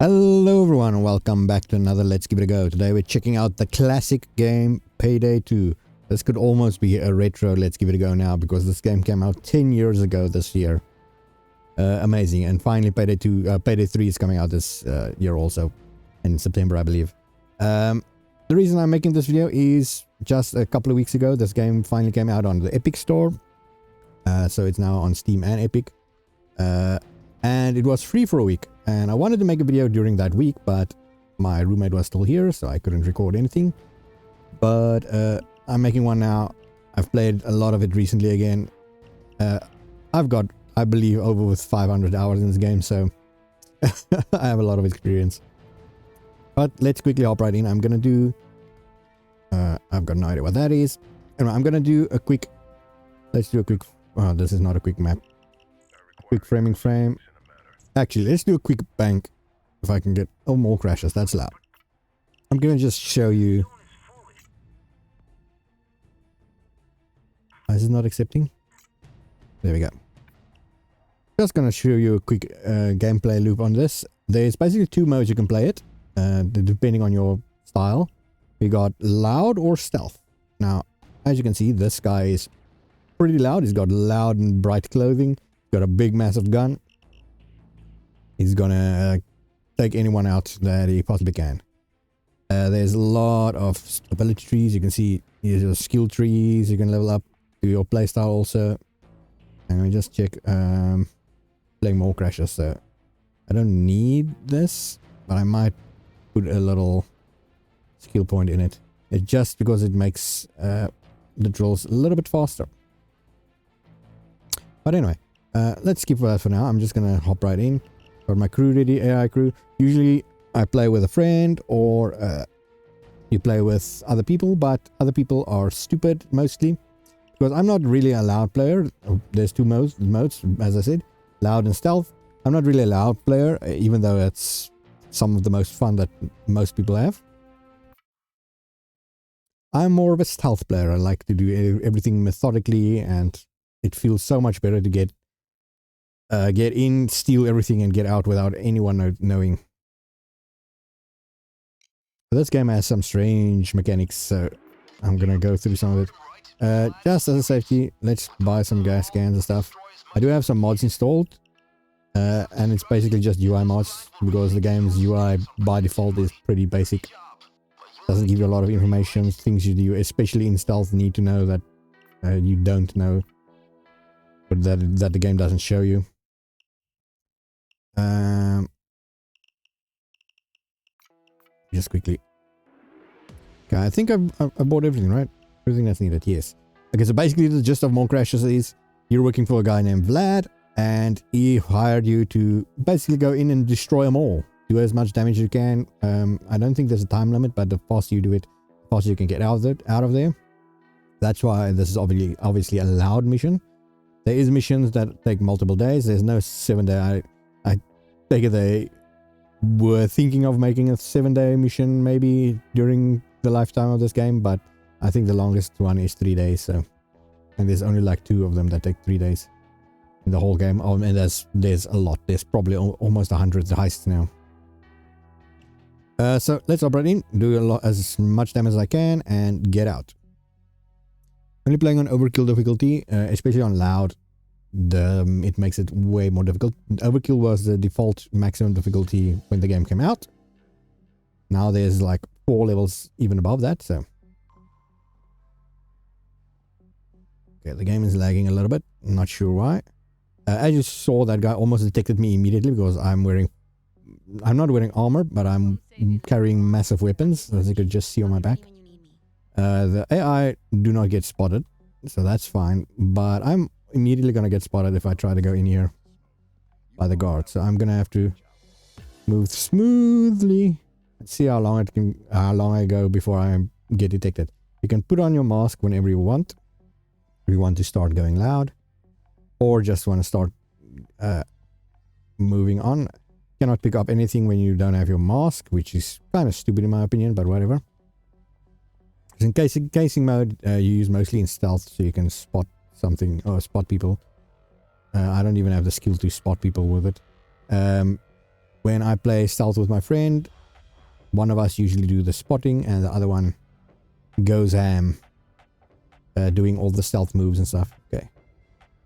Hello everyone and welcome back to another Let's Give It a Go. Today we're checking out the classic game Payday 2. This could almost be a retro Let's Give It a Go now because this game came out 10 years ago this year. Amazing. And finally Payday 3 is coming out this year also in September, I believe. The reason I'm making this video is just a couple of weeks ago this game finally came out on the Epic Store. So it's now on Steam and Epic. And it was free for a week. And I wanted to make a video during that week, but my roommate was still here, so I couldn't record anything. But I'm making one now. I've played a lot of it recently again. I've got, I believe, over 500 hours in this game, so I have a lot of experience. But let's quickly hop right in. I'm gonna do... I've got no idea what that is. Anyway, I'm gonna do a quick... Let's do a quick... Oh, this is not a quick map. Quick framing frame. Actually, let's do a quick bank. If I can get... Oh, more crashes. That's loud. I'm gonna just show you... Is it not accepting? There we go. Just gonna show you a quick gameplay loop on this. There's basically two modes you can play it. Depending on your style. We got loud or stealth. Now, as you can see, this guy is pretty loud. He's got loud and bright clothing. Got a big massive gun. He's gonna take anyone out that he possibly can. There's a lot of ability trees. You can see here's your skill trees. You can level up to your playstyle also. And we just check playing more crashes. So I don't need this, but I might put a little skill point in it. It's just because it makes the drills a little bit faster. But anyway. Let's skip that for now. I'm just gonna hop right in. Got my crew ready, AI crew. Usually I play with a friend or you play with other people, but other people are stupid mostly. Because I'm not really a loud player. There's two modes, as I said. Loud and stealth. I'm not really a loud player, even though it's some of the most fun that most people have. I'm more of a stealth player. I like to do everything methodically, and it feels so much better to get in, steal everything, and get out without anyone knowing. This game has some strange mechanics, so I'm gonna go through some of it. Just as a safety, let's buy some gas cans and stuff. I do have some mods installed, and it's basically just UI mods, because the game's UI by default is pretty basic. Doesn't give you a lot of information, things you do, especially in stealth, need to know that you don't know, but that the game doesn't show you. Just quickly. Okay, I think I bought everything, right? Everything that's needed, yes. Okay, so basically the gist of More Crashes is you're working for a guy named Vlad, and he hired you to basically go in and destroy them all. Do as much damage as you can. I don't think there's a time limit, but the faster you do it, the faster you can get out of there. That's why this is obviously a loud mission. There is missions that take multiple days. There's no 7-day. I take it they were thinking of making a 7-day mission maybe during the lifetime of this game, but I think the longest one is 3 days. So, and there's only like 2 of them that take 3 days in the whole game. Oh, and there's a lot. There's probably almost 100 heists now. So let's operate in, do as much damage as I can, and get out. Only playing on overkill difficulty, especially on loud. It makes it way more difficult. Overkill was the default maximum difficulty when the game came out. Now there's like 4 levels even above that, so. Okay, the game is lagging a little bit. Not sure why. As you saw, that guy almost detected me immediately because I'm not wearing armor, but I'm carrying massive weapons, as you could just see on my back. The AI do not get spotted, so that's fine, but I'm immediately gonna get spotted if I try to go in here by the guard. So I'm gonna have to move smoothly and see how long I go before I get detected. You can put on your mask whenever you want. If you want to start going loud, or just want to start moving on. Cannot pick up anything when you don't have your mask, which is kind of stupid in my opinion, but whatever. In casing mode, you use mostly in stealth, so you can spot something or spot people. I don't even have the skill to spot people with it. when I play stealth with my friend, one of us usually do the spotting and the other one goes ham, doing all the stealth moves and stuff. Okay,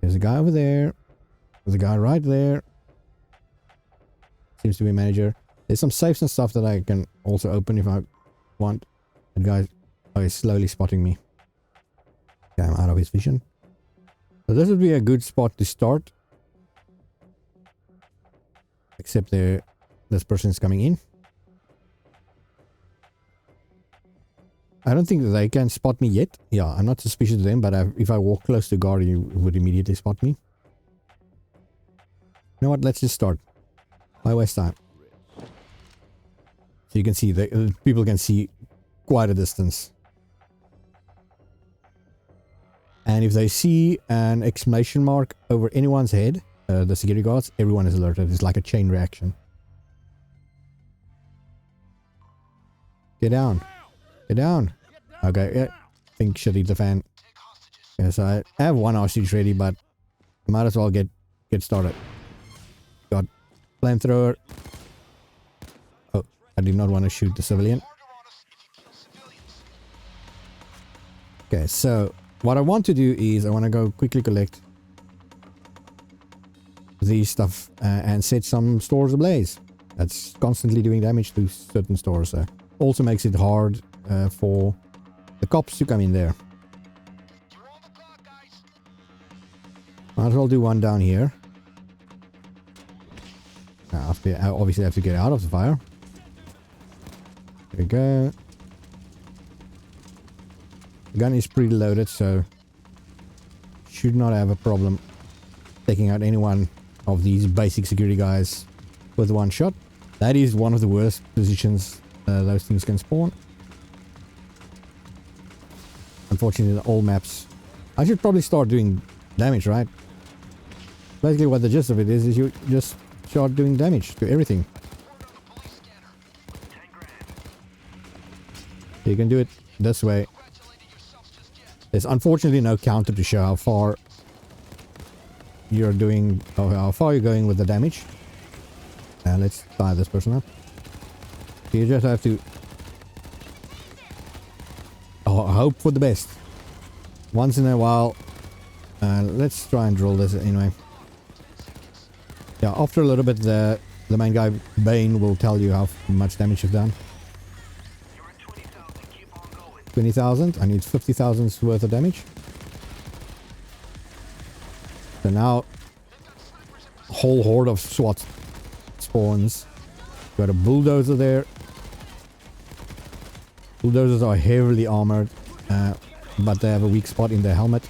there's a guy over there. There's a guy right there. Seems to be a manager. There's some safes and stuff that I can also open if I want. That guy is slowly spotting me. Okay, I'm out of his vision. So this would be a good spot to start. Except this person is coming in. I don't think that they can spot me yet. Yeah, I'm not suspicious of them, but if I walk close to guard, you would immediately spot me. You know what? Let's just start. Why waste time? So you can see, people can see quite a distance. And if they see an exclamation mark over anyone's head, the security guards, everyone is alerted. It's like a chain reaction. Get down. Get down. Okay, yeah. I think shit hit the fan. Yes, I have one hostage ready, but might as well get started. Got flamethrower. Oh, I did not want to shoot the civilian. Okay, so what I want to do is I want to go quickly collect these stuff and set some stores ablaze. That's constantly doing damage to certain stores. Also makes it hard for the cops to come in there. Might as well do one down here. I obviously have to get out of the fire. There we go. The gun is preloaded, so should not have a problem taking out any one of these basic security guys with one shot. That is one of the worst positions those things can spawn. Unfortunately, the old maps. I should probably start doing damage, right? Basically, what the gist of it is you just start doing damage to everything. You can do it this way. There's unfortunately no counter to show how far you're doing, or how far you're going with the damage. Let's tie this person up. You just have to hope for the best. Once in a while, let's try and drill this anyway. Yeah, after a little bit, the main guy, Bane, will tell you how much damage you've done. 20,000. I need 50,000's worth of damage. So now, a whole horde of SWAT spawns. Got a bulldozer there. Bulldozers are heavily armored, but they have a weak spot in their helmet.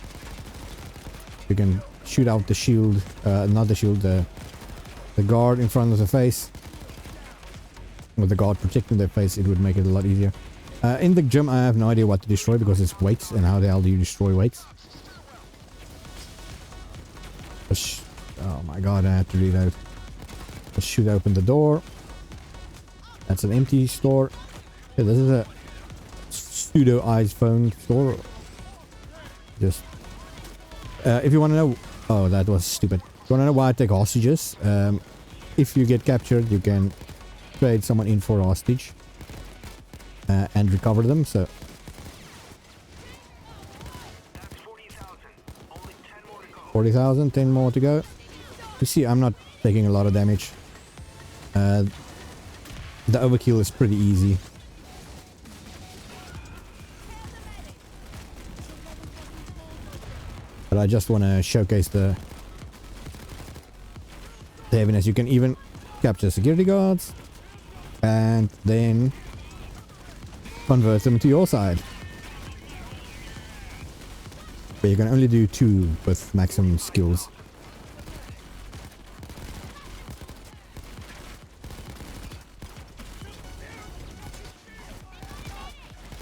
You can shoot out the shield, not the shield, the guard in front of the face. With the guard protecting their face, it would make it a lot easier. In the gym, I have no idea what to destroy because it's weights, and how the hell do you destroy weights? Oh my god, I have to reload. Let's shoot open the door. That's an empty store. Yeah, this is a pseudo iPhone store. Just if you want to know, oh, that was stupid. If you want to know why I take hostages, if you get captured, you can trade someone in for a hostage and recover them. So 40,000, 10 more to go. You see, I'm not taking a lot of damage. The overkill is pretty easy. But I just want to showcase the heaviness. You can even capture security guards and then convert them to your side. But you can only do 2 with maximum skills.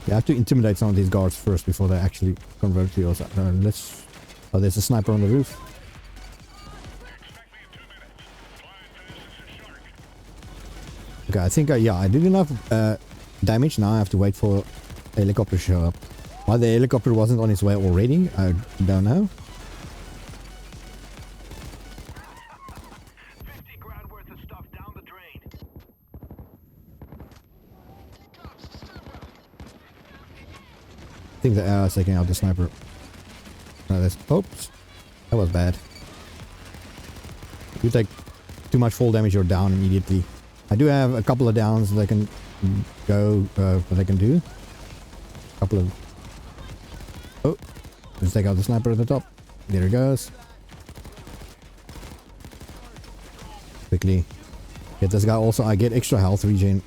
You have to intimidate some of these guards first before they actually convert to your side. Oh, there's a sniper on the roof. Okay, I think yeah, I did enough damage. Now I have to wait for a helicopter to show up. Why the helicopter wasn't on its way already, I don't know. 50 grand worth of stuff down the drain. think the AI is taking out the sniper. No, that's... Oops. That was bad. If you take too much fall damage, you're down immediately. I do have a couple of downs that I can go, that I can do. A couple of... Oh. Let's take out the sniper at the top. There it goes. Quickly. Get this guy also. I get extra health regen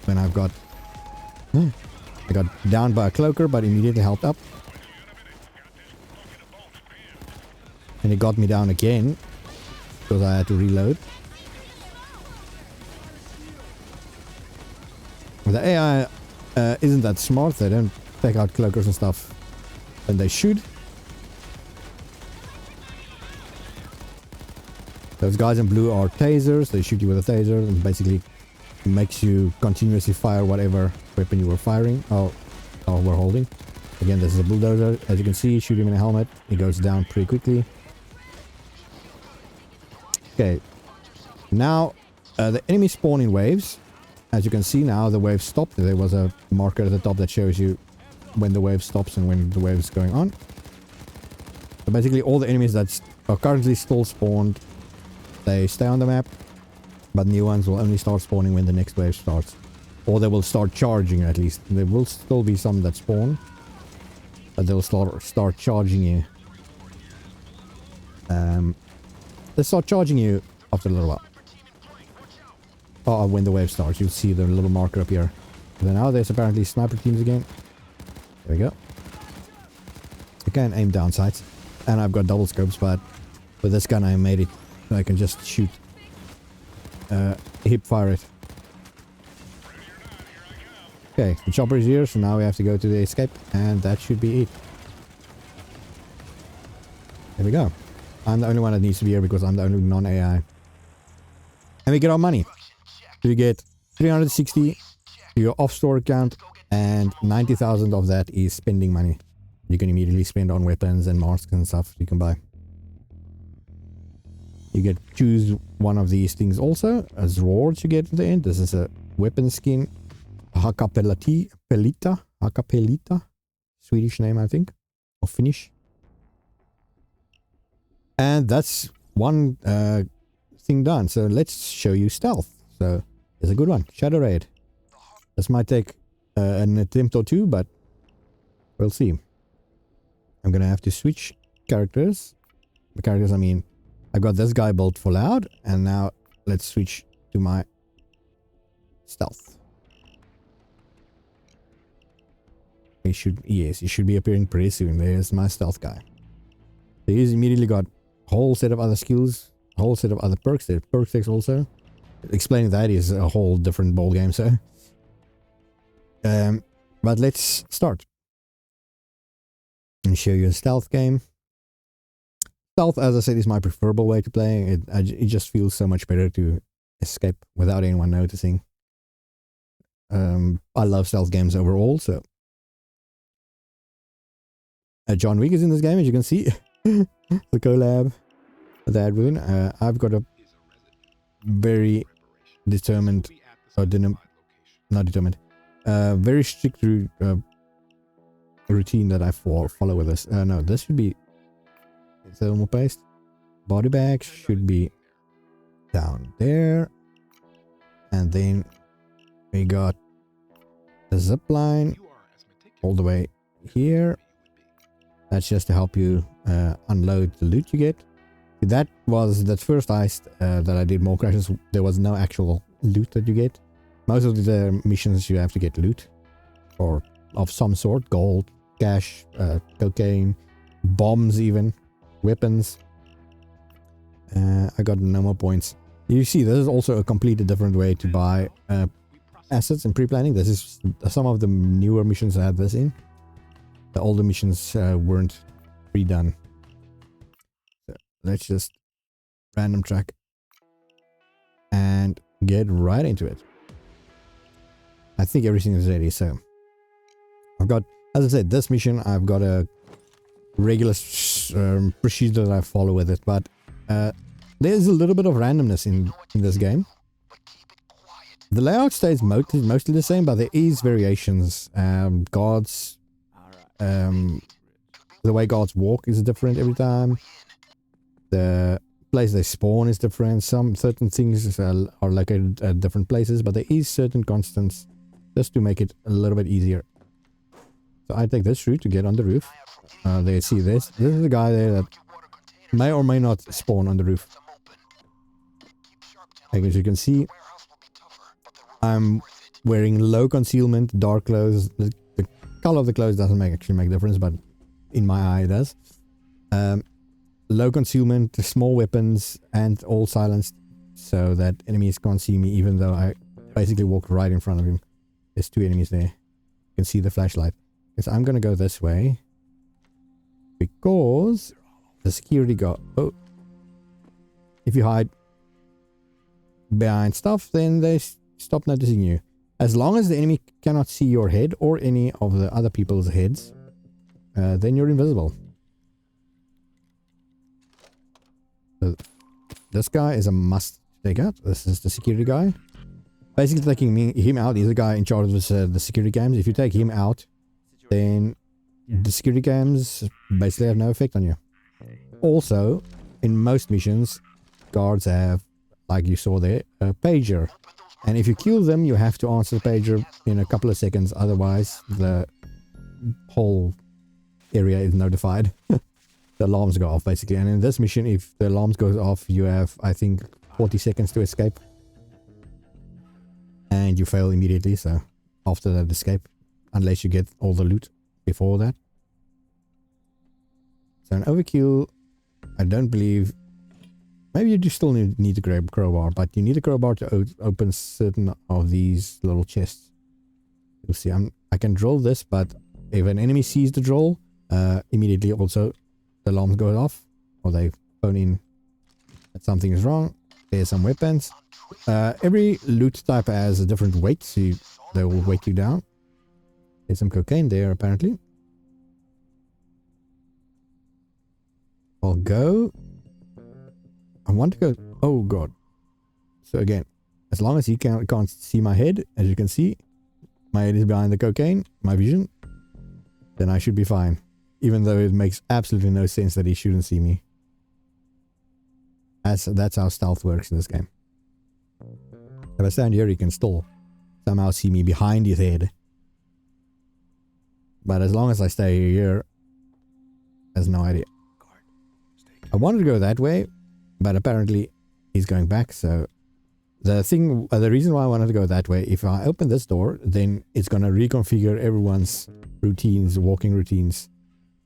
when I've got... I got downed by a cloaker, but immediately helped up. And it got me down again, because I had to reload. The AI isn't that smart. They don't take out cloakers and stuff when they should. Those guys in blue are tasers. They shoot you with a taser and basically makes you continuously fire whatever weapon you were firing or were holding. Again, this is a bulldozer. As you can see, shoot him in a helmet. He goes down pretty quickly. Okay. Now, the enemies spawn in waves. As you can see now, the wave stopped. There was a marker at the top that shows you when the wave stops and when the wave is going on. So basically, all the enemies that are currently still spawned, they stay on the map. But new ones will only start spawning when the next wave starts. Or they will start charging at least. There will still be some that spawn. But they'll start charging you. They start charging you after a little while. Oh, when the wave starts, you'll see the little marker up here. And then now there's apparently sniper teams again. There we go. I can aim down sights. And I've got double scopes, but with this gun I made it so I can just shoot. Hip fire it. Okay, the chopper is here, so now we have to go to the escape, and that should be it. There we go. I'm the only one that needs to be here because I'm the only non-AI. And we get our money. So you get 360 to your off-store account, and 90,000 of that is spending money. You can immediately spend on weapons and masks and stuff you can buy. You get choose one of these things also as rewards you get at the end. This is a weapon skin. Hakapelita. Swedish name, I think. Or Finnish. And that's one thing done. So let's show you stealth. So it's a good one. Shadow Raid. This might take an attempt or two, but we'll see. I'm gonna have to switch characters. The characters, I mean, I've got this guy built for loud, and now let's switch to my stealth. He should be appearing pretty soon. There's my stealth guy. So he's immediately got a whole set of other skills, a whole set of other perks. There's perk checks also. Explaining that is a whole different ball game, so. But let's start. And show you a stealth game. Stealth, as I said, is my preferable way to play. It just feels so much better to escape without anyone noticing. I love stealth games overall, so. John Wick is in this game, as you can see. The collab that woon. I've got a very determined, not determined, very strict routine that I follow with this. No, this should be thermal paste. Body bags should be down there, and then we got the zip line all the way here. That's just to help you unload the loot you get. That was that first heist that I did more crashes. There was no actual loot that you get. Most of the missions you have to get loot, or of some sort: gold, cash, cocaine, bombs, even weapons. I got no more points. You see, this is also a completely different way to buy assets and pre-planning. This is some of the newer missions I had this in. The older missions weren't pre-done. So let's just random track and get right into it. I think everything is ready, so I've got, as I said, this mission, I've got a regular procedure that I follow with it, but there's a little bit of randomness in this game. The layout stays mostly the same, but there is variations. Guards The way guards walk is different every time. The place they spawn is different. Some certain things are located at different places, but there is certain constants just to make it a little bit easier. So I take this route to get on the roof. They see this. This is the guy there that may or may not spawn on the roof. As you can see, I'm wearing low concealment, dark clothes. The color of the clothes doesn't actually make a difference, but in my eye it does. Low concealment, small weapons, and all silenced so that enemies can't see me, even though I basically walked right in front of him. There's two enemies there. You can see the flashlight. Yes, I'm gonna go this way because the security guard. Oh, if you hide behind stuff, then they stop noticing you. As long as the enemy cannot see your head or any of the other people's heads, then you're invisible. So this guy is a must take out. This is the security guy. Basically taking him out is the guy in charge of the security cams. If you take him out, then the security cams basically have no effect on you. Also, in most missions, guards have, like you saw there, a pager. And if you kill them, you have to answer the pager in a couple of seconds. Otherwise, the whole area is notified. The alarms go off, basically. And in this mission, if the alarms goes off, you have, I think, 40 seconds to escape. And you fail immediately, so after that escape. Unless you get all the loot before that. So an overkill, I don't believe... Maybe you do still need to grab crowbar, but you need a crowbar to open certain of these little chests. You'll see, I can drill this, but if an enemy sees the drill, immediately also the alarm goes off, or they phone in that something is wrong. There's some weapons. Every loot type has a different weight, so they will weight you down. There's some cocaine there, apparently. I'll go. I want to go... Oh, God. So, again, as long as he can't see my head, as you can see, my head is behind the cocaine, my vision, then I should be fine. Even though it makes absolutely no sense that he shouldn't see me. That's how stealth works in this game. If I stand here, he can still somehow see me behind his head. But as long as I stay here, there's no idea. I wanted to go that way, but apparently he's going back, so... The reason why I wanted to go that way, if I open this door, then it's going to reconfigure everyone's routines, walking routines.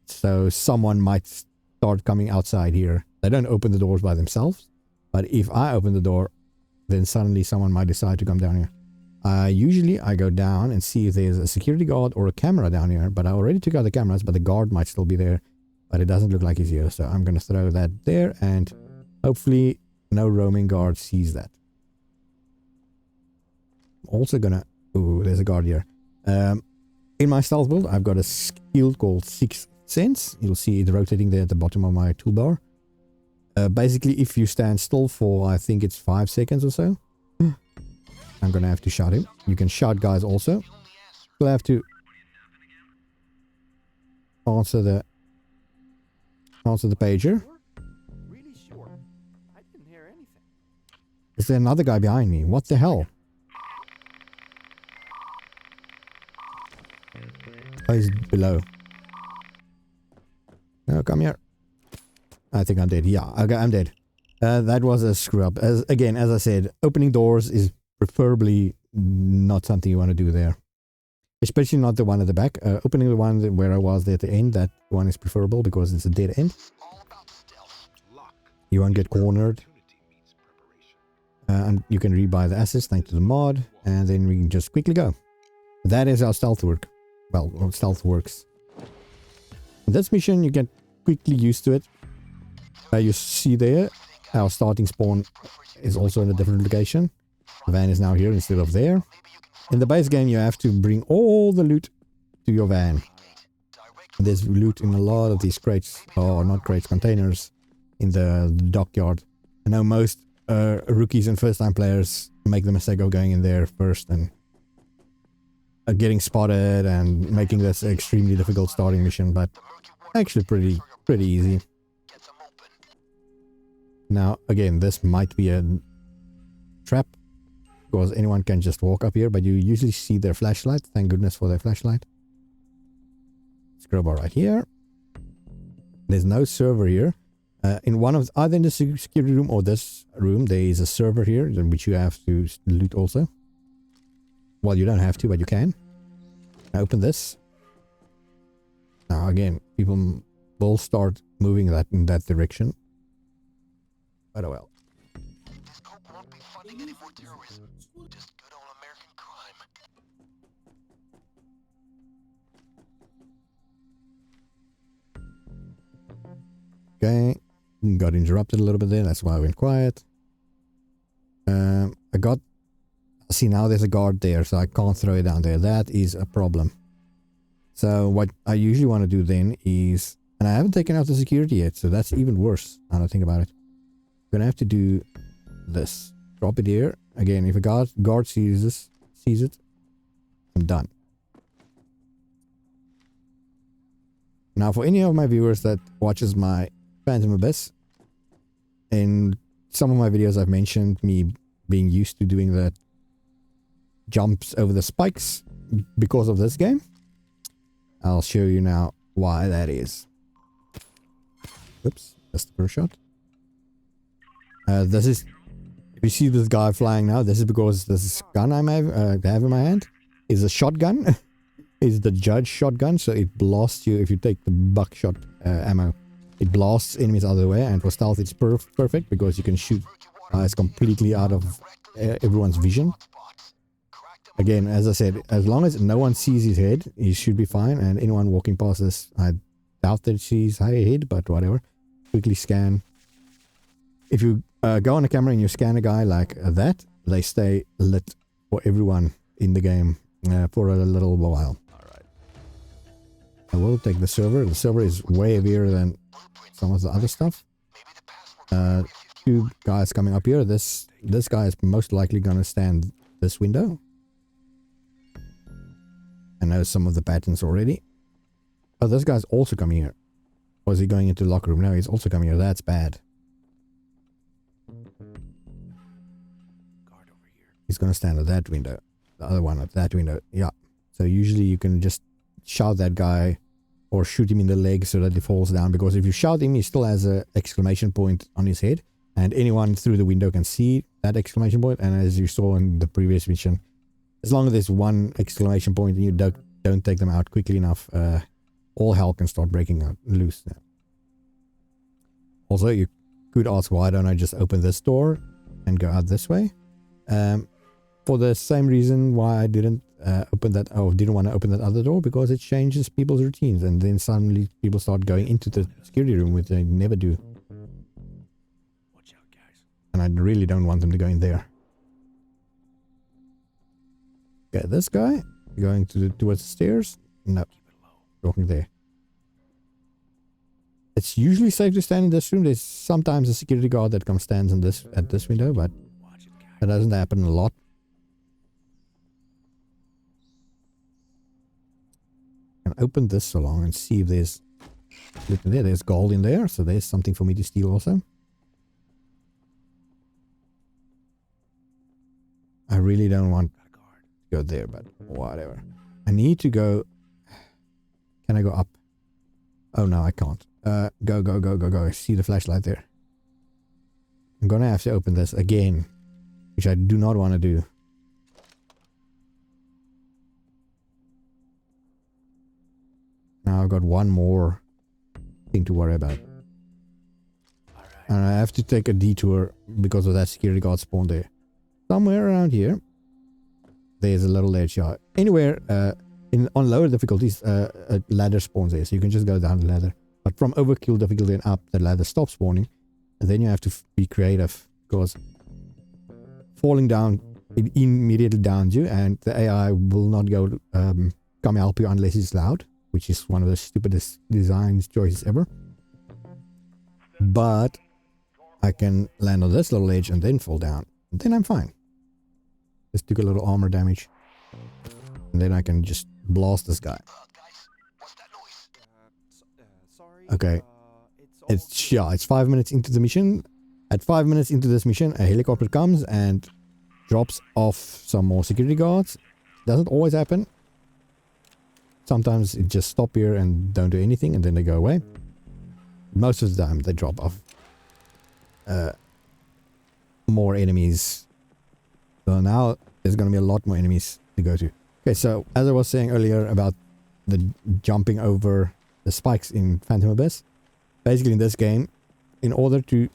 So someone might start coming outside here. They don't open the doors by themselves, but if I open the door, then suddenly someone might decide to come down here. Usually I go down and see if there's a security guard or a camera down here, but I already took out the cameras, but the guard might still be there, but it doesn't look like he's here. So I'm going to throw that there, and hopefully no roaming guard sees that. Also gonna... Ooh, there's a guard here. In my stealth build, I've got a skill called 6th Sense. You'll see it rotating there at the bottom of my toolbar. Basically, if you stand still for, I think it's 5 seconds or so, I'm gonna have to shout him. You can shout guys also. You'll have to answer the pager. Is there another guy behind me? What the hell? Oh, he's below. No, come here. I think I'm dead. Yeah, okay, I'm dead. That was a screw up. As I said, opening doors is preferably not something you want to do there. Especially not the one at the back. Opening the one where I was there at the end, that one is preferable because it's a dead end. You won't get cornered. And you can rebuy the assets thanks to the mod, and then we can just quickly go. That is how stealth works. Well, stealth works. In this mission, you get quickly used to it. You see there, our starting spawn is also in a different location. The van is now here instead of there. In the base game, you have to bring all the loot to your van. There's loot in a lot of these crates, or not crates, containers in the dockyard. I know most rookies and first-time players make the mistake of going in there first and getting spotted and making this an extremely difficult starting mission, but actually pretty easy. Now, again, this might be a trap, because anyone can just walk up here, but you usually see their flashlight. Thank goodness for their flashlight. Scroll right here. There's no server here. In one of either in the security room or this room, there is a server here, which you have to loot also. Well, you don't have to, but you can. Now open this. Now again, people will start moving that in that direction. But oh well. This group won't be funding any more terrorism. Just good old American crime. Okay. Got interrupted a little bit there. That's why I went quiet. See, now there's a guard there, so I can't throw it down there. That is a problem. So what I usually want to do then is, and I haven't taken out the security yet, so that's even worse. Now that I think about it. I'm gonna have to do this. Drop it here. Again, if a guard sees it, I'm done. Now, for any of my viewers that watches my Phantom Abyss, in some of my videos I've mentioned me being used to doing the jumps over the spikes because of this game. I'll show you now why that is. Oops, that's the first shot. This is, if you see this guy flying now, this is because this gun I have in my hand is a shotgun. Is the judge shotgun, so it blasts you if you take the buckshot ammo. It blasts enemies out of the way, and for stealth it's perfect because you can shoot guys completely out of everyone's vision. Again, as I said, as long as no one sees his head, he should be fine, and anyone walking past this, I doubt that sees his head, but whatever. Quickly scan. If you go on a camera and you scan a guy like that, they stay lit for everyone in the game for a little while. I will take the server. The server is way heavier than some of the other stuff. Two guys coming up here. This guy is most likely going to stand this window. I know some of the patterns already. Oh, this guy's also coming here. Or is he going into the locker room? No, he's also coming here. That's bad. He's going to stand at that window. The other one at that window. Yeah. So usually you can just shout that guy or shoot him in the leg so that he falls down, because if you shout him, he still has an exclamation point on his head, and anyone through the window can see that exclamation point. And as you saw in the previous mission, as long as there's one exclamation point and you don't take them out quickly enough, all hell can start breaking out loose now. Also, you could ask, why don't I just open this door and go out this way? For the same reason why I didn't open that, or didn't want to open that other door, because it changes people's routines, and then suddenly people start going into the security room, which they never do. Watch out, guys. And I really don't want them to go in there. Okay, this guy going towards the stairs. No, walking there. It's usually safe to stand in this room. There's sometimes a security guard that comes stands in at this window, but that doesn't happen a lot. I can open this along and see if there's there's gold in there, so there's something for me to steal also. I really don't want to go there, but whatever. I need to go. Can I go up? Oh no, I can't. Go. I see the flashlight there. I'm gonna have to open this again, which I do not want to do. Now I've got one more thing to worry about. And I have to take a detour because of that security guard spawn there. Somewhere around here, there's a little ledge here. Anywhere on lower difficulties, a ladder spawns there, so you can just go down the ladder. But from overkill difficulty and up, the ladder stops spawning, and then you have to be creative, because falling down, it immediately downs you, and the AI will not go come help you unless it's loud, which is one of the stupidest design choices ever. But I can land on this little edge and then fall down, and then I'm fine. Just took a little armor damage. And then I can just blast this guy. Guys, what's that noise? Sorry. Okay. It's 5 minutes into the mission. At 5 minutes into this mission, a helicopter comes and drops off some more security guards. Doesn't always happen. Sometimes it just stop here and don't do anything and then they go away. Most of the time they drop off more enemies. So now there's going to be a lot more enemies to go to. Okay, so as I was saying earlier about the jumping over the spikes in Phantom Abyss, basically in this game, in order to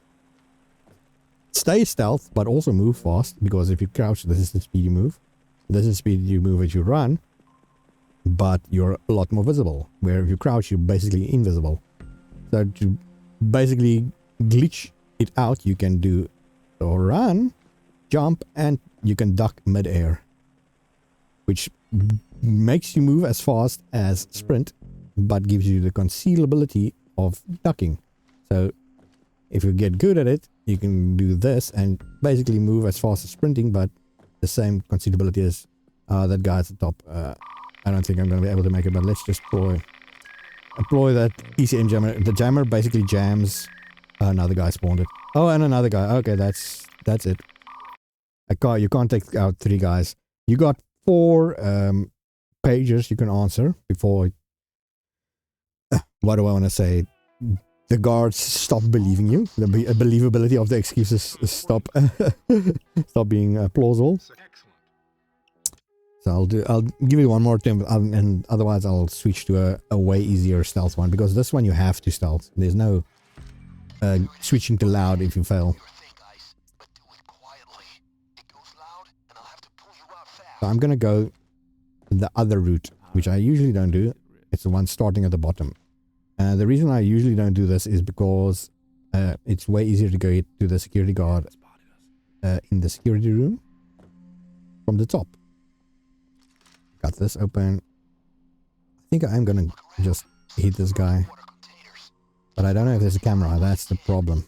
stay stealth but also move fast, because if you crouch, this is the speed you move. This is the speed you move as you run, but you're a lot more visible. Where if you crouch, you're basically invisible. So to basically glitch it out, you can do a run, jump, and you can duck mid-air, which makes you move as fast as sprint, but gives you the concealability of ducking. So if you get good at it, you can do this and basically move as fast as sprinting, but the same concealability as that guy at the top. I don't think I'm going to be able to make it, but let's just employ that ECM jammer. The jammer basically jams. Another guy spawned it. Oh, and another guy. Okay, that's it. You can't take out 3 guys. You got 4 pages you can answer before. What do I want to say? The guards stop believing you. The believability of the excuses stop being plausible. So I'll give you one more attempt, and otherwise I'll switch to a way easier stealth one, because this one you have to stealth. There's no switching to loud if you fail. So I'm gonna go the other route, which I usually don't do. It's the one starting at the bottom. The reason I usually don't do this is because it's way easier to go to the security guard in the security room from the top. Got this open. I think I'm gonna just hit this guy, but I don't know if there's a camera. That's the problem.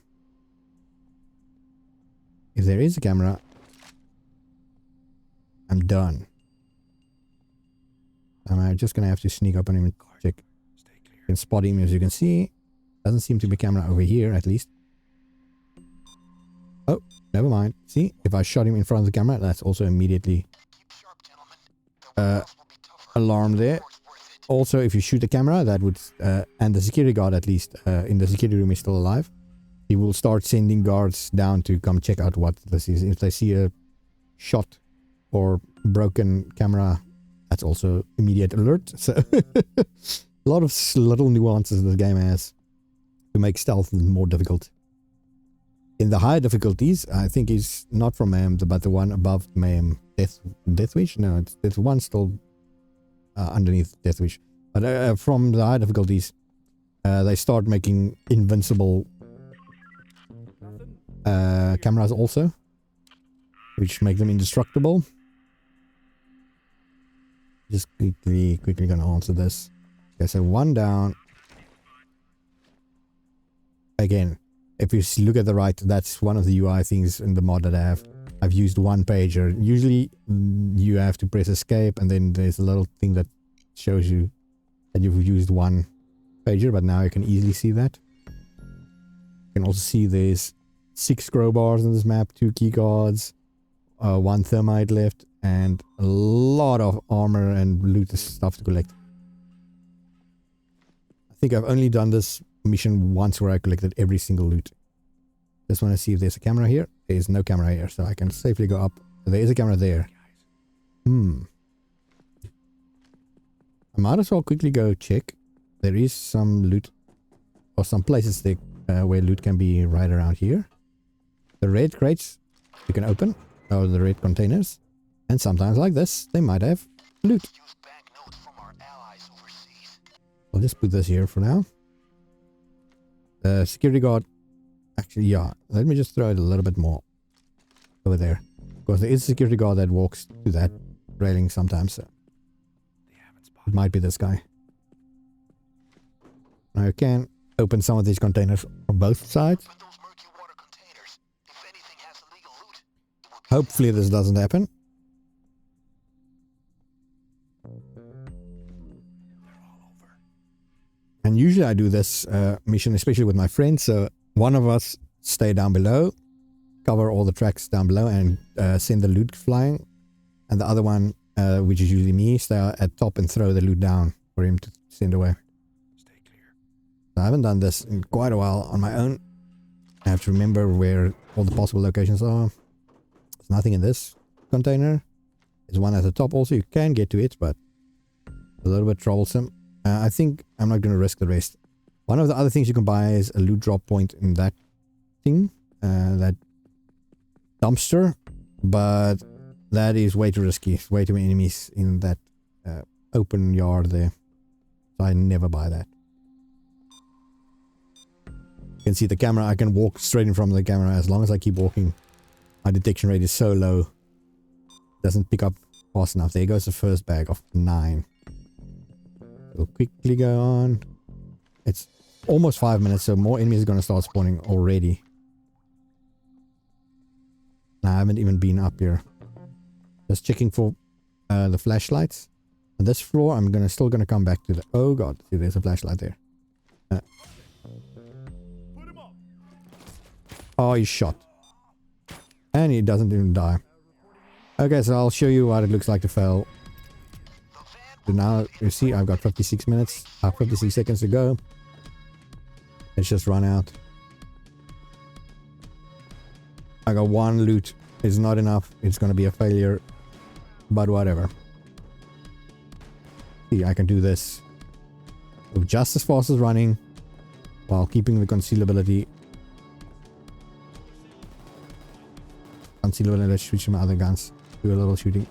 If there is a camera, I'm done. I'm just gonna have to sneak up on him and check. You can spot him, as you can see. Doesn't seem to be a camera over here, at least. Oh, never mind. See, if I shot him in front of the camera, that's also immediately alarm there. Also, if you shoot the camera, that would and the security guard, at least in the security room, is still alive. He will start sending guards down to come check out what this is. If they see a shot or broken camera, that's also immediate alert. So a lot of little nuances this game has to make stealth more difficult. In the higher difficulties, I think is not from Mayhem, but the one above Mayhem. Deathwish? No, there's one still underneath Deathwish. But from the high difficulties, they start making invincible cameras also, which make them indestructible. Just quickly gonna answer this. Okay, so 1 down. Again, if you look at the right, that's one of the UI things in the mod that I have. I've used 1 pager. Usually you have to press escape and then there's a little thing that shows you that you've used 1 pager, but now you can easily see that. You can also see there's 6 crowbars in this map, 2 key cards, 1 thermite left, and a lot of armor and loot stuff to collect. I think I've only done this mission once where I collected every single loot. Just want to see if there's a camera here. There is no camera here, so I can safely go up. There is a camera there. I might as well quickly go check. There is some loot, or some places there, where loot can be right around here. The red crates you can open, or the red containers. And sometimes like this, they might have loot. I'll just put this here for now. The security guard. Actually, yeah. Let me just throw it a little bit more over there. Because there is a security guard that walks to that railing sometimes. So it might be this guy. Now you can open some of these containers on both sides. Hopefully this doesn't happen. And usually I do this mission, especially with my friends. So one of us stay down below, cover all the tracks down below, and send the loot flying. And the other one, which is usually me, stay at top and throw the loot down for him to send away. Stay clear. So I haven't done this in quite a while on my own. I have to remember where all the possible locations are. There's nothing in this container. There's one at the top also. You can get to it, but a little bit troublesome. I think I'm not going to risk the rest. One of the other things you can buy is a loot drop point in that thing. That dumpster. But that is way too risky. Way too many enemies in that open yard there. So I never buy that. You can see the camera. I can walk straight in front of the camera. As long as I keep walking, my detection rate is so low. Doesn't pick up fast enough. There goes the first bag of 9. We'll quickly go on. It's almost 5 minutes, so more enemies are going to start spawning already. I haven't even been up here. Just checking for the flashlights. On this floor, I'm still gonna come back to the... Oh god, see, there's a flashlight there. Oh, he's shot. And he doesn't even die. Okay, so I'll show you what it looks like to fail. So now, you see, I've got 56 minutes, 56 seconds to go. Let's just run out. I got one loot. It's not enough. It's gonna be a failure. But whatever. See, I can do this just as fast as running while keeping the concealability. Let's switch my other guns. Do a little shooting.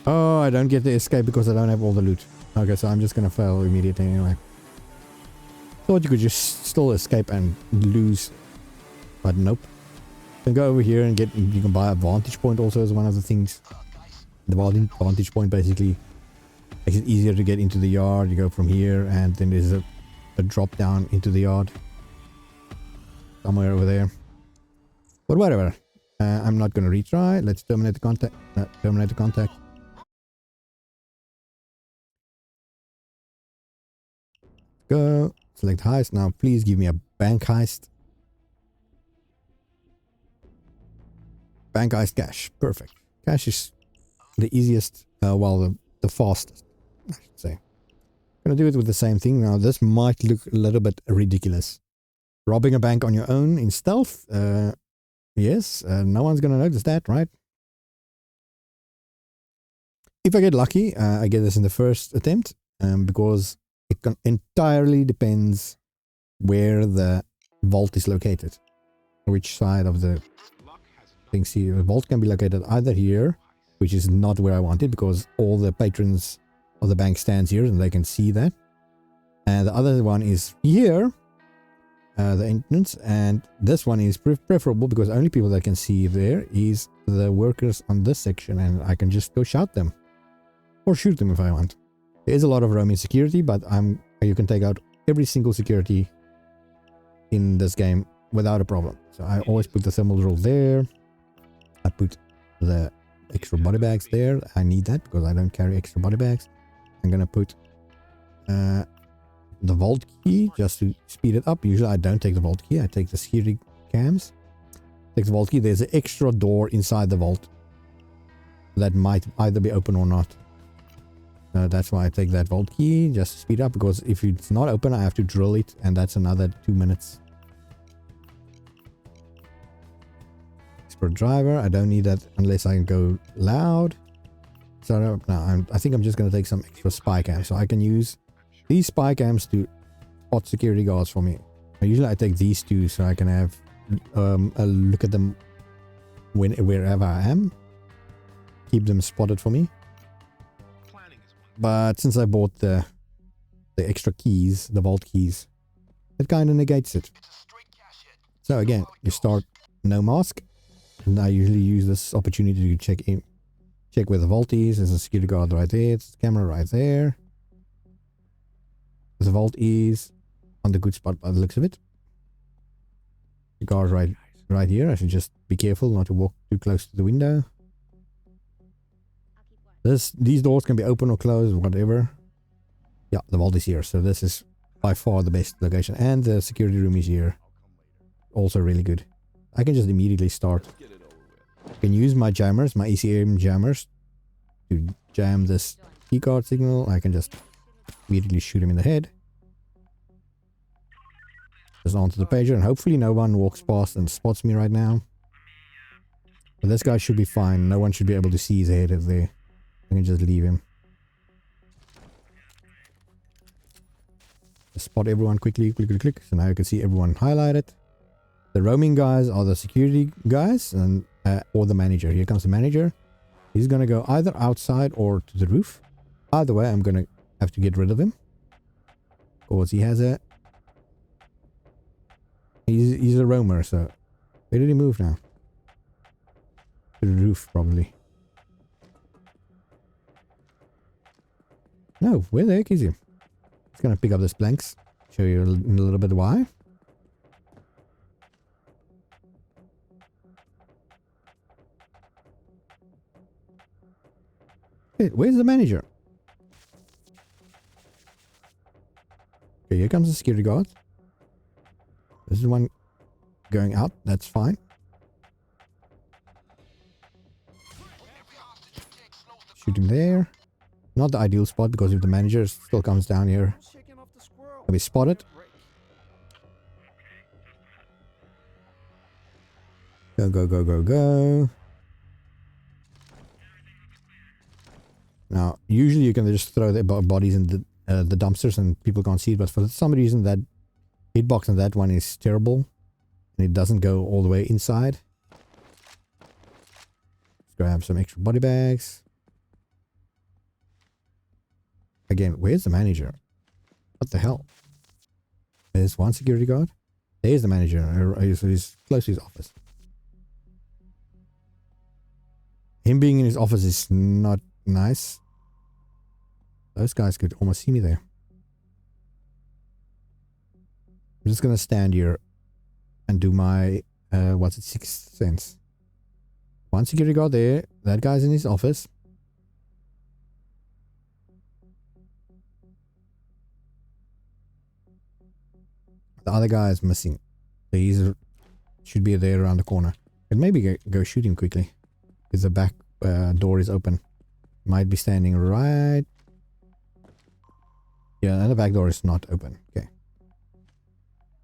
Oh, I don't get the escape because I don't have all the loot. Okay, so I'm just gonna fail immediately anyway. Thought you could just still escape and lose. But nope. You can go over here and get... You can buy a vantage point also as one of the things. The vantage point basically makes it easier to get into the yard. You go from here and then there's a drop down into the yard. Somewhere over there. But whatever. I'm not going to retry. Let's terminate the contact. Terminate the contact. Go. Select heist. Now please give me a bank heist. Bank heist cash. Perfect. Cash is the easiest, well, the fastest, I should say. Gonna do it with the same thing. Now this might look a little bit ridiculous. Robbing a bank on your own in stealth? Yes, no one's gonna notice that, right? If I get lucky, I get this in the first attempt, because it entirely depends where the vault is located. Which side of the thing. See, the vault can be located either here, which is not where I want it because all the patrons of the bank stands here and they can see that. And the other one is here, the entrance, and this one is preferable because only people that can see there is the workers on this section, and I can just go shout them or shoot them if I want. There is a lot of roaming security, but you can take out every single security in this game without a problem. So I always put the thermal drill there. I put the extra body bags there. I need that because I don't carry extra body bags. I'm gonna put the vault key just to speed it up. Usually I don't take the vault key. I take the security cams. Take the vault key. There's an extra door inside the vault that might either be open or not. That's why I take that vault key just to speed up, because if it's not open I have to drill it, and that's another 2 minutes. For driver, I don't need that unless I can go loud. So no, I think I'm just going to take some extra spy cams, so I can use these spy cams to spot security guards for me. Usually I take these two so I can have a look at them wherever I am, keep them spotted for me. But since I bought the extra keys, the vault keys, it kind of negates it. So again, you start no mask. And I usually use this opportunity to check where the vault is. There's a security guard right there. There's a camera right there. The vault is on the good spot by the looks of it. The guard right right here. I should just be careful not to walk too close to the window. These doors can be open or closed, whatever. Yeah, the vault is here, so this is by far the best location. And the security room is here. Also really good. I can just immediately start. I can use my jammers, my ECM jammers, to jam this keycard signal. I can just immediately shoot him in the head. Just onto the pager, and hopefully no one walks past and spots me right now. But this guy should be fine. No one should be able to see his head if they... I can just leave him. Just spot everyone quickly, click. So now you can see everyone highlighted. The roaming guys are the security guys, and or the manager. Here comes the manager. He's gonna go either outside or to the roof. Either way, I'm gonna have to get rid of him. Because he has a... He's a roamer, so... Where did he move now? To the roof, probably. No, where the heck is he? He's gonna pick up the planks. Show you in a little bit why. Hey, where's the manager? Okay, here comes the security guard. This is one going out. That's fine. Shoot him there. Not the ideal spot because if the manager still comes down here, he'll be spotted. Go. Now, usually you can just throw the bodies in the dumpsters and people can't see it, but for some reason that hitbox on that one is terrible. And it doesn't go all the way inside. Let's grab some extra body bags. Again, where's the manager? What the hell? There's one security guard. There's the manager. He's close to his office. Him being in his office is not nice. Those guys could almost see me there. I'm just gonna stand here and do my, what's it, sixth sense. One security guard there. That guy's in his office. The other guy is missing. So he should be there around the corner. And maybe go shoot him quickly. Because the back door is open. Might be standing right... Yeah, and the back door is not open. Okay.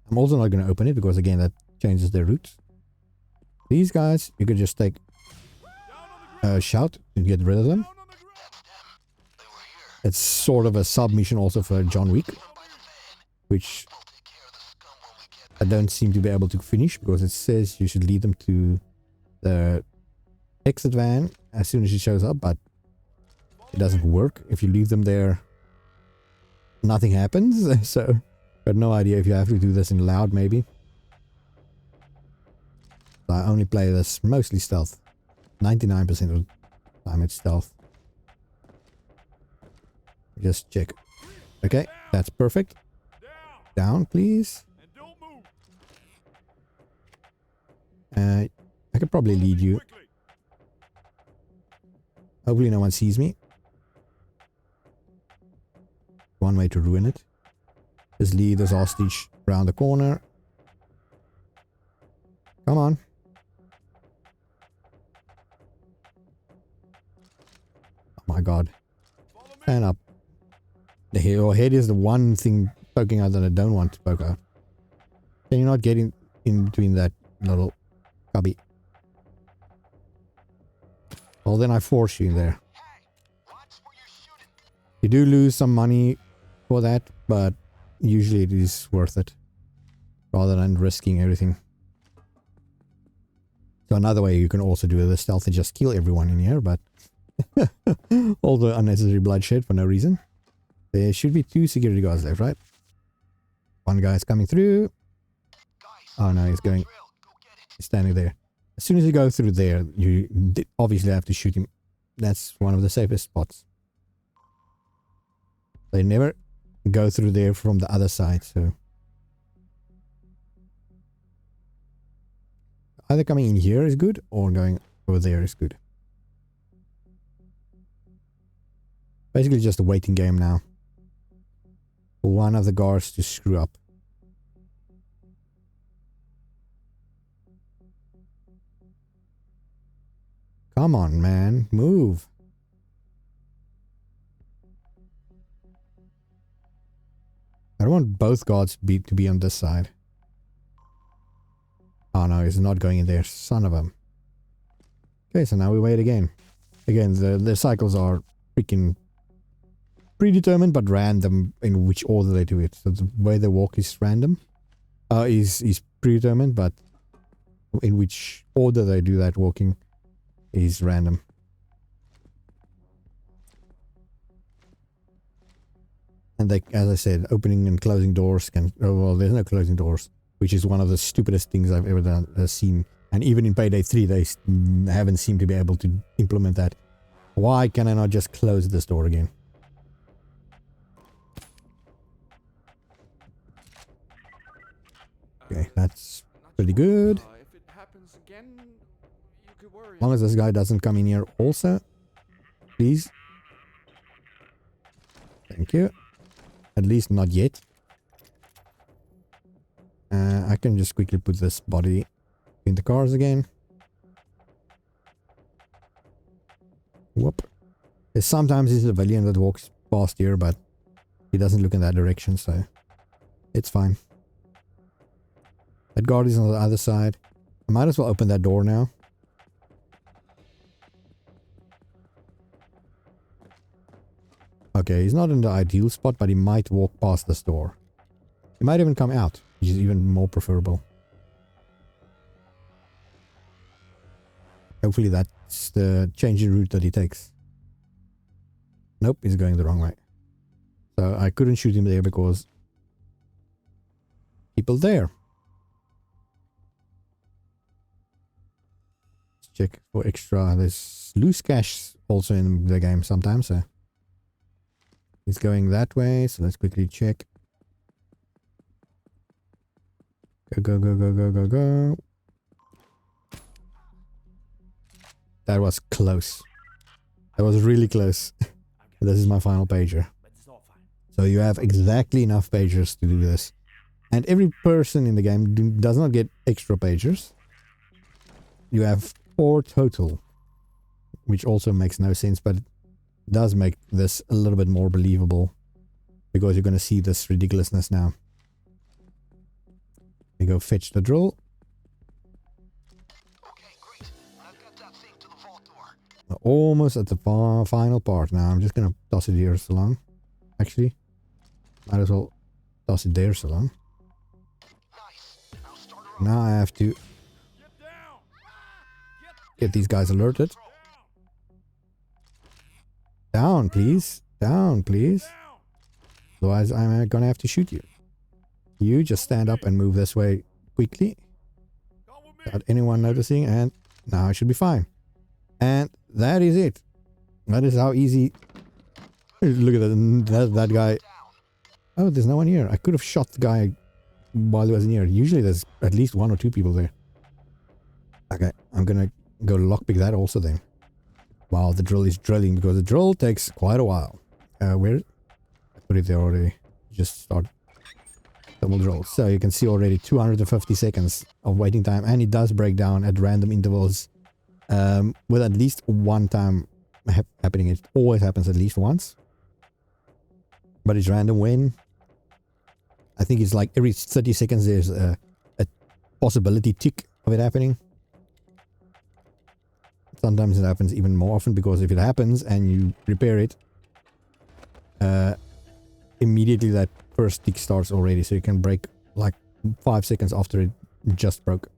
I'm also not going to open it because again that changes their route. These guys, you could just take a shout to get rid of them. It's sort of a sub-mission also for John Wick. Which I don't seem to be able to finish because it says you should lead them to the exit van as soon as she shows up, but it doesn't work. If you leave them there, nothing happens. So, got no idea if you have to do this in loud, maybe. So I only play this mostly stealth. 99% of the time it's stealth. Just check. Okay, that's perfect. Down, please. I could probably lead you. Hopefully no one sees me. One way to ruin it. Just lead this hostage around the corner. Come on. Oh my god. Stand up. Your head is the one thing poking out that I don't want to poke out. Can you not get in between that little cubby? Well, then I force you in there. You do lose some money for that, but usually it is worth it. Rather than risking everything. So another way you can also do the stealth and just kill everyone in here, but... all the unnecessary bloodshed for no reason. There should be 2 security guards left, right? One guy's coming through. Oh no, he's going... He's standing there. As soon as you go through there, you obviously have to shoot him. That's one of the safest spots. They never go through there from the other side, so... either coming in here is good or going over there is good. Basically just a waiting game now. For one of the guards to screw up. Come on, man. Move. I don't want both guards to be on this side. Oh no, he's not going in there. Son of a... Okay, so now we wait again. Again, the cycles are freaking predetermined but random in which order they do it. So the way they walk is random. Is predetermined, but in which order they do that walking is random. And they, as I said, opening and closing doors can... Oh, well, there's no closing doors, which is one of the stupidest things I've ever seen. And even in Payday 3, they haven't seemed to be able to implement that. Why can I not just close this door again? Okay, that's pretty good. If it happens again, you could worry. As long as this guy doesn't come in here also. Please. Thank you. At least not yet. I can just quickly put this body in the cars again. Whoop. There's sometimes a civilian that walks past here, but he doesn't look in that direction, so it's fine. That guard is on the other side. I might as well open that door now. Okay, he's not in the ideal spot, but he might walk past this door. He might even come out, which is even more preferable. Hopefully that's the change in route that he takes. Nope, he's going the wrong way. So I couldn't shoot him there because people there. Let's check for extra. There's loose cash also in the game sometimes, so he's going that way, so let's quickly check. Go, go, go, go, go, go, go. That was close. That was really close. This is my final pager. So you have exactly enough pagers to do this. And every person in the game does not get extra pagers. You have 4 total. Which also makes no sense, but it does make this a little bit more believable. Because you're going to see this ridiculousness now. We go fetch the drill. Okay, great. I've got that thing to the vault door. We're almost at the final part now. I'm just going to toss it here so long. Actually, might as well toss it there so long. Nice. Now start her up. Now I have to get these guys alerted. Down, please. Down, please. Otherwise, I'm going to have to shoot you. You just stand up and move this way quickly. Without anyone noticing, and now I should be fine. And that is it. That is how easy... Look at that guy. Oh, there's no one here. I could have shot the guy while he was in here. Usually there's at least 1 or 2 people there. Okay, I'm gonna go lockpick that also then. While the drill is drilling, because the drill takes quite a while. Where? I put it there already. Just start double drill. So you can see already 250 seconds of waiting time, and it does break down at random intervals. With at least one time happening. It always happens at least once. But it's random when. I think it's like every 30 seconds there's a possibility tick of it happening. Sometimes it happens even more often, because if it happens and you repair it, immediately that first tick starts already, so you can break like 5 seconds after it just broke.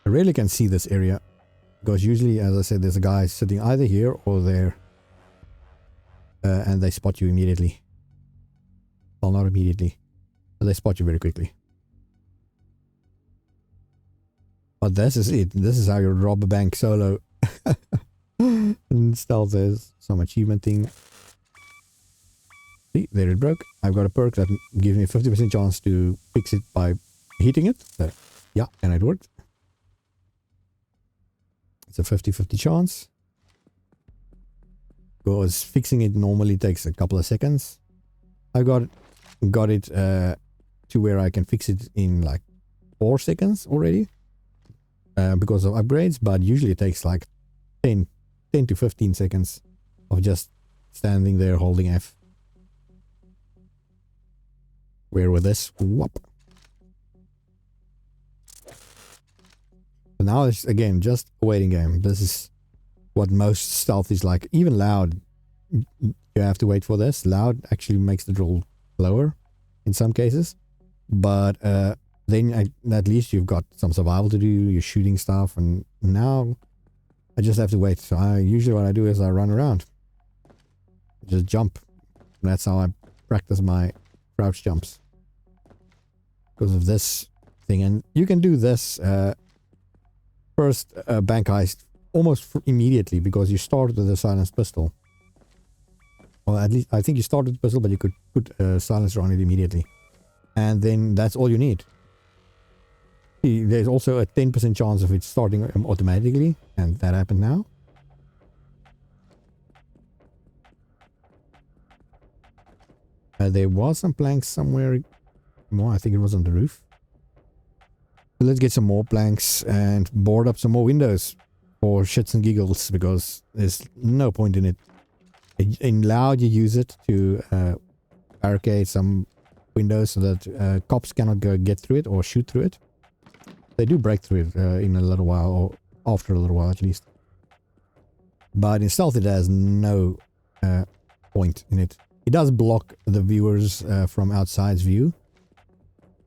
I really can see this area, because usually, as I said, there's a guy sitting either here or there, and they spot you immediately. Well, not immediately, but they spot you very quickly. But this is it. This is how you rob a bank solo. And stealth, there's some achievement thing. See, there it broke. I've got a perk that gives me a 50% chance to fix it by hitting it. So, yeah, and it worked. It's a 50-50 chance. Because fixing it normally takes a couple of seconds. I got it to where I can fix it in like 4 seconds already. Because of upgrades, but usually it takes like 10 to 15 seconds of just standing there holding F. Where with this, whoop. So now it's again just a waiting game. This is what most stealth is like. Even loud, you have to wait for this. Loud actually makes the drill slower in some cases, but then at least you've got some survival to do. You're shooting stuff, and now I just have to wait. So usually what I do is I run around, just jump. And that's how I practice my crouch jumps because of this thing. And you can do this first bank heist almost immediately because you start with a silenced pistol. Well, at least I think you start with the pistol, but you could put a silencer on it immediately, and then that's all you need. There's also a 10% chance of it starting automatically, and that happened now. There was some planks somewhere more. I think it was on the roof. So let's get some more planks and board up some more windows for shits and giggles, because there's no point in it. In loud, you use it to barricade some windows so that cops cannot get through it or shoot through it. They do break through it in a little while, or after a little while at least. But in stealth, it has no point in it. It does block the viewers from outside's view.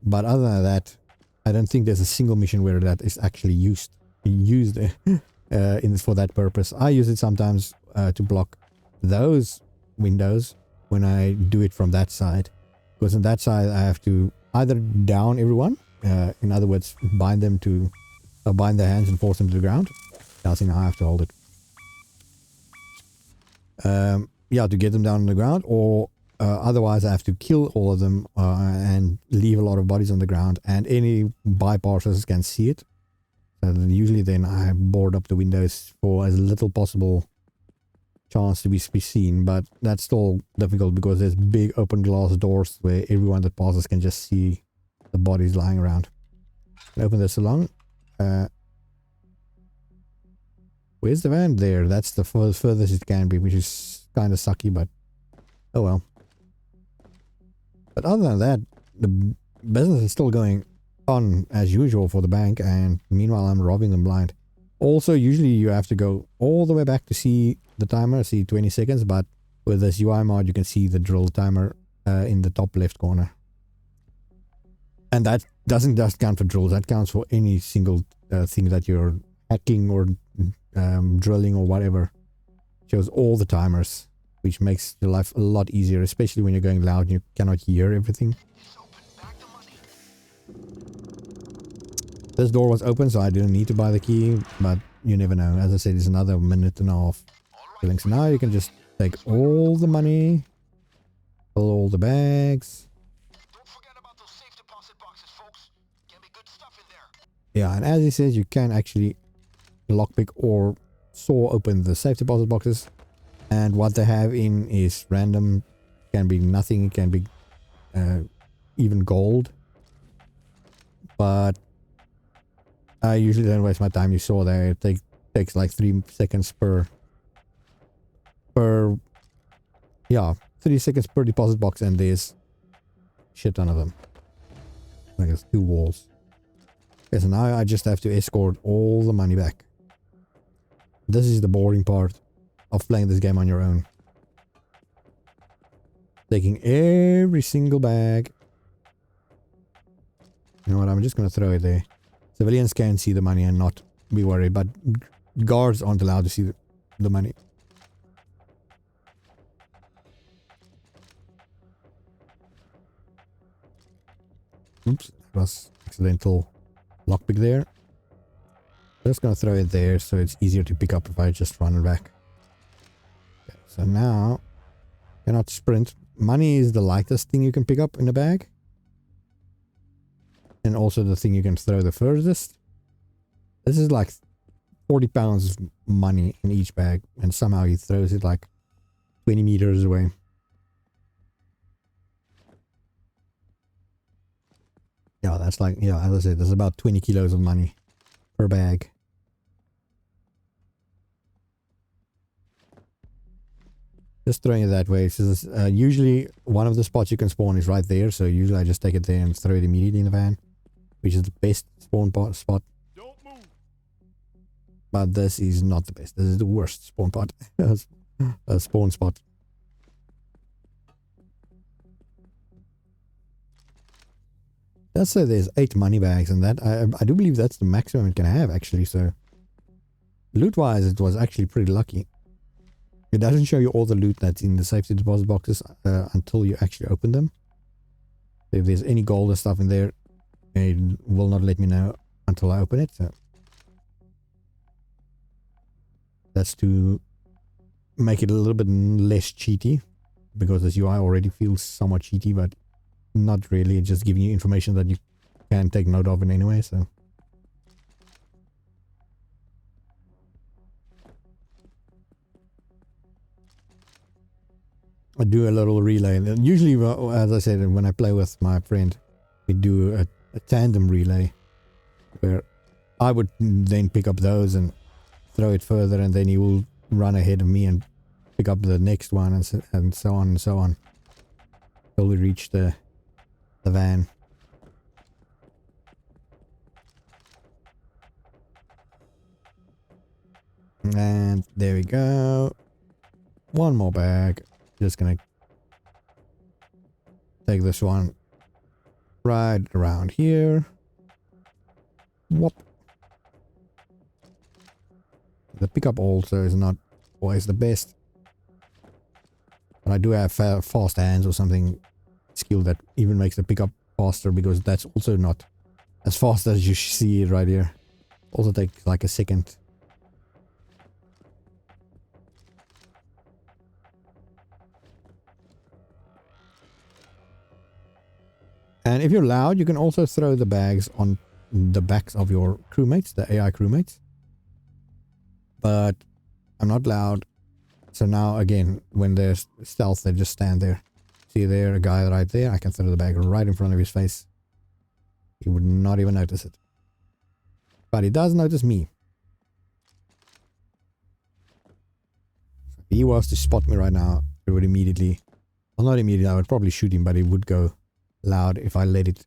But other than that, I don't think there's a single mission where that is actually used for that purpose. I use it sometimes to block those windows when I do it from that side. Because on that side, I have to either down everyone, in other words, bind them to bind their hands and force them to the ground. Now, see, now I have to hold it. Yeah, to get them down on the ground, or otherwise I have to kill all of them and leave a lot of bodies on the ground, and any bypassers can see it. So usually then I board up the windows for as little possible chance to be seen, but that's still difficult because there's big open glass doors where everyone that passes can just see the bodies lying around. Open this along. Where's the van? There. That's the furthest it can be, which is kind of sucky, but oh well. But other than that, the business is still going on as usual for the bank, and meanwhile I'm robbing them blind. Also, usually you have to go all the way back to see the timer, see 20 seconds, but with this UI mod you can see the drill timer in the top left corner. And that doesn't just count for drills, that counts for any single thing that you're hacking or drilling or whatever. Shows all the timers, which makes your life a lot easier, especially when you're going loud and you cannot hear everything. This door was open, so I didn't need to buy the key, but you never know. As I said, it's another minute and a half. So now you can just take all the money, fill all the bags. Don't forget about those safe deposit boxes, folks. Can be good stuff in there. Yeah, and as he says, you can actually lockpick or saw open the safe deposit boxes. And what they have in is random. Can be nothing, it can be even gold. But I usually don't waste my time. You saw there, it takes like 3 seconds per 3 seconds per deposit box, and there's shit ton of them. Like there's 2 walls. Okay, so now I just have to escort all the money back. This is the boring part of playing this game on your own. Taking every single bag. You know what, I'm just gonna throw it there. Civilians can see the money and not be worried, but guards aren't allowed to see the money. Oops, that was accidental lockpick there. Just gonna throw it there so it's easier to pick up if I just run it back. Okay, so now cannot sprint, money is the lightest thing you can pick up in a bag. And also the thing you can throw the furthest. This is like 40 pounds of money in each bag. And somehow he throws it like 20 meters away. Yeah, that's like, yeah, as I said, there's about 20 kilos of money per bag. Just throwing it that way. So usually one of the spots you can spawn is right there. So usually I just take it there and throw it immediately in the van. Which is the best spawn spot. Don't move. But this is not the best. This is the worst spawn spot. Spawn spot. Let's say there's 8 money bags and that. I do believe that's the maximum it can have actually. So loot wise it was actually pretty lucky. It doesn't show you all the loot that's in the safety deposit boxes until you actually open them. If there's any gold or stuff in there, it will not let me know until I open it. So that's to make it a little bit less cheaty, because this UI already feels somewhat cheaty, but not really. It's just giving you information that you can take note of in any way. So I do a little relay. Usually, as I said, when I play with my friend, we do a tandem relay where I would then pick up those and throw it further, and then he will run ahead of me and pick up the next one, and so on and so on till we reach the van. And there we go. One more bag. Just gonna take this one right around here. Whoop. The pickup also is not always the best, but I do have fast hands or something skill that even makes the pickup faster, because that's also not as fast as you see it right here. Also takes like a second. And if you're loud, you can also throw the bags on the backs of your crewmates, the AI crewmates. But I'm not loud. So now again, when there's stealth, they just stand there. See there, a guy right there. I can throw the bag right in front of his face. He would not even notice it. But he does notice me. If he was to spot me right now, it would immediately... Well, not immediately, I would probably shoot him, but he would go loud if I let it.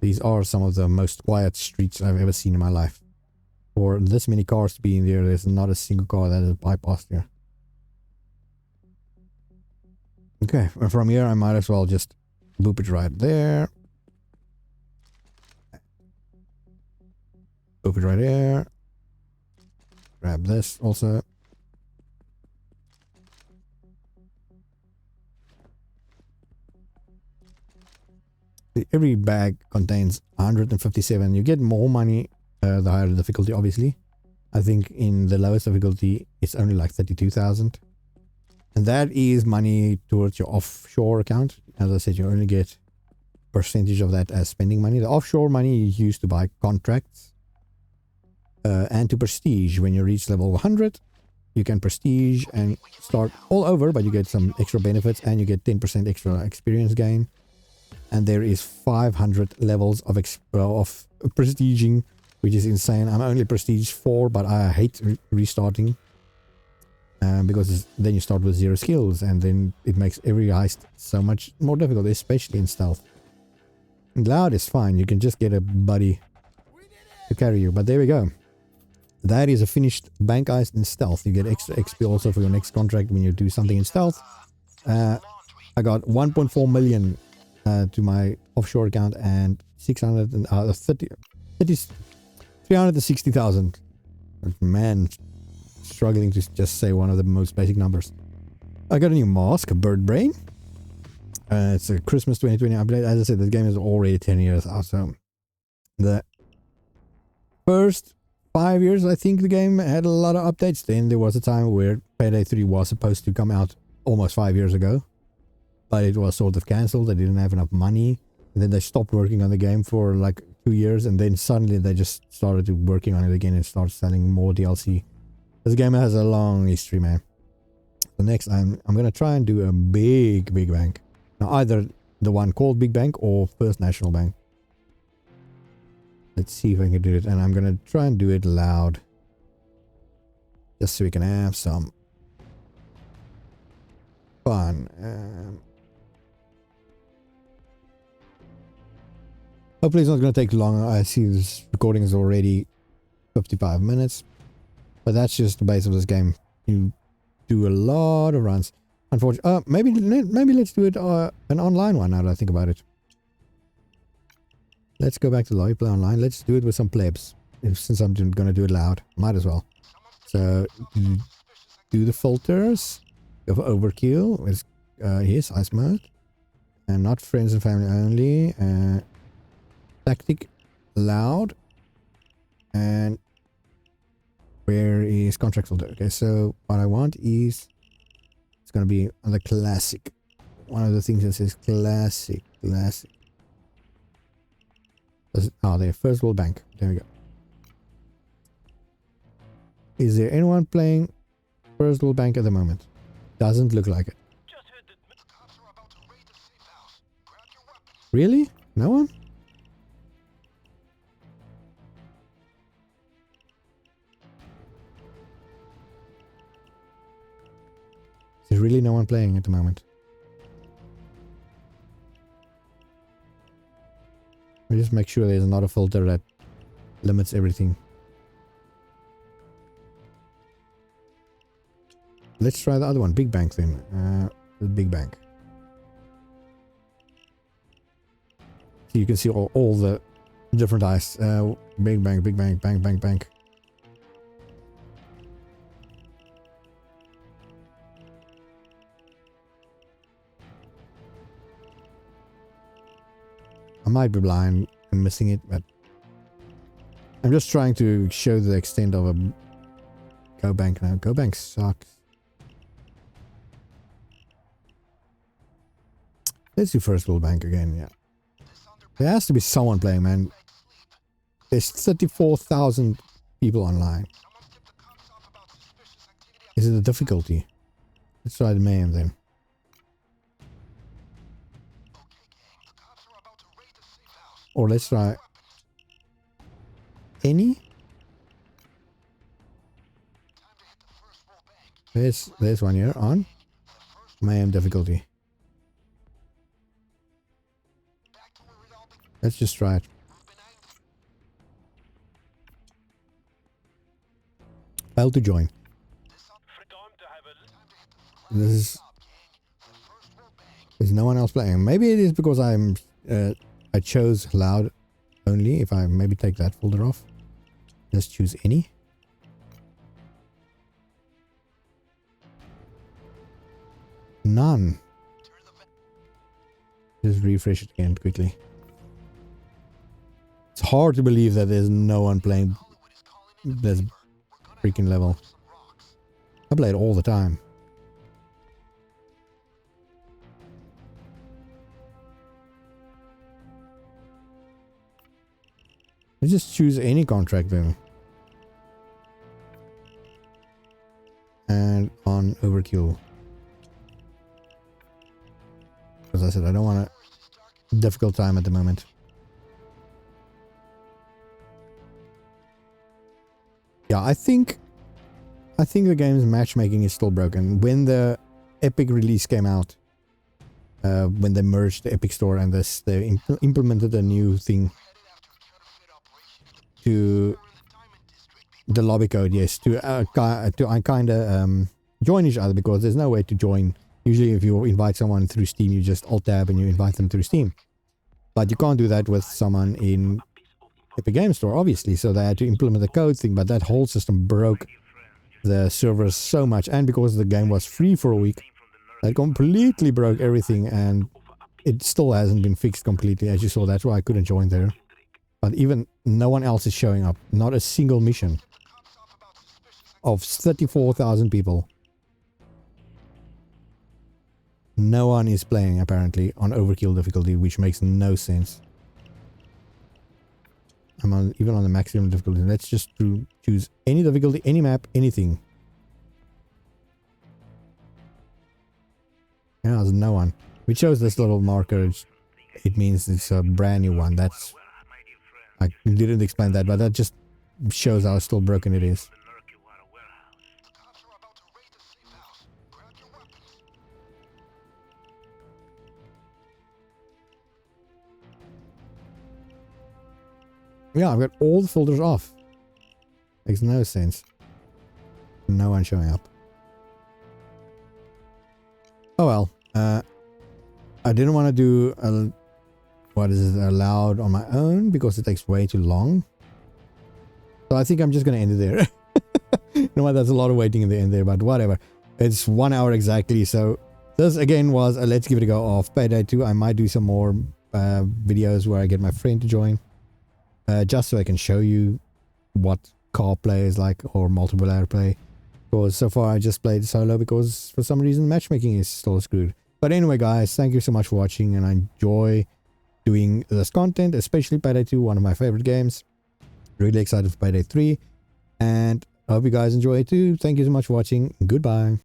These are some of the most quiet streets I've ever seen in my life. For this many cars to be in there, there's not a single car that is bypassed here. Okay, from here I might as well just boop it right there. Boop it right there. Grab this also. Every bag contains 157. You get more money the higher the difficulty, obviously. I think in the lowest difficulty it's only like 32,000. And that is money towards your offshore account. As I said, you only get percentage of that as spending money. The offshore money is used to buy contracts and to prestige. When you reach level 100, you can prestige and start all over, but you get some extra benefits and you get 10% extra experience gain. And there is 500 levels of prestiging, which is insane. I'm only prestige 4, but I hate restarting. Because then you start with 0 skills, and then it makes every heist so much more difficult, especially in stealth. And loud is fine. You can just get a buddy to carry you. But there we go. That is a finished bank heist in stealth. You get extra XP also for your next contract when you do something in stealth. I got 1.4 million to my offshore account and 360,000. Man, struggling to just say one of the most basic numbers. I got a new mask, a bird brain. It's a Christmas 2020 update. As I said, this game is already 10 years out. So the first 5 years, I think the game had a lot of updates. Then there was a time where Payday 3 was supposed to come out almost 5 years ago, but it was sort of cancelled. They didn't have enough money. And then they stopped working on the game for like 2 years, and then suddenly they just started working on it again and started selling more DLC. This game has a long history, man. So next, I'm gonna try and do a big bank. Now, either the one called Big Bank or First National Bank. Let's see if I can do it, and I'm gonna try and do it loud, just so we can have some fun. Hopefully it's not going to take long. I see this recording is already 55 minutes. But that's just the base of this game. You do a lot of runs. Unfortunately, maybe let's do it an online one now that I think about it. Let's go back to lobby, play online. Let's do it with some plebs. Since I'm going to do it loud, might as well. So, do the filters of overkill. Here's ice mode. And not friends and family only. Tactic loud. And where is contract filter? Okay, so what I want is it's gonna be on the classic. One of the things that says classic. Oh, there, First World Bank. There we go. Is there anyone playing First World Bank at the moment? Doesn't look like it. Really? No one? There's really no one playing at the moment. Let me just make sure there's not a filter that limits everything. Let's try the other one, Big Bank then. The Big Bank. So you can see all the different heists. Big Bank, bank. I might be blind and missing it, but I'm just trying to show the extent of a Go Bank now. Go Bank sucks. Let's do First World Bank again, yeah. There has to be someone playing, man. There's 34,000 people online. Is it the difficulty? Let's try the mayhem then. Or let's try any. There's one here on mayhem difficulty. Let's just try it. Fail to join. There's no one else playing. Maybe it is because I chose loud only. If I maybe take that folder off, just choose any. None. Just refresh it again quickly. It's hard to believe that there's no one playing this freaking level. I play it all the time. Let's just choose any contract then. And on overkill. As I said, I don't want a difficult time at the moment. Yeah, I think the game's matchmaking is still broken. When the Epic release came out, when they merged the Epic Store and they implemented a new thing to the lobby code, yes, to kind of join each other, because there's no way to join. Usually if you invite someone through Steam, you just alt tab and you invite them through Steam. But you can't do that with someone in Epic Game Store, obviously, so they had to implement the code thing, but that whole system broke the servers so much, and because the game was free for a week, that completely broke everything, and it still hasn't been fixed completely, as you saw. That's why I couldn't join there. But even no one else is showing up, not a single mission of 34,000 people. No one is playing apparently on overkill difficulty, which makes no sense. I'm on even on the maximum difficulty. Let's just choose any difficulty, any map, anything. Yeah, there's no one. Which shows this little marker. It means it's a brand new one. That's, I didn't explain that, but that just shows how still broken it is. The cops are about to raid the safe house. Grab your weapons. Yeah, I've got all the filters off. Makes no sense. No one showing up. Oh well. I didn't want to do what is it, allowed on my own because it takes way too long. So I think I'm just going to end it there. You know what, that's a lot of waiting in the end there, but whatever. It's 1 hour exactly. So this again was a let's give it a go of Payday 2. I might do some more videos where I get my friend to join. Just so I can show you what co-op play is like, or multiplayer play. Because so far I just played solo because for some reason matchmaking is still screwed. But anyway guys, thank you so much for watching, and I enjoy doing this content, especially Payday 2, one of my favorite games. Really excited for Payday 3, and I hope you guys enjoy it too. Thank you so much for watching. Goodbye.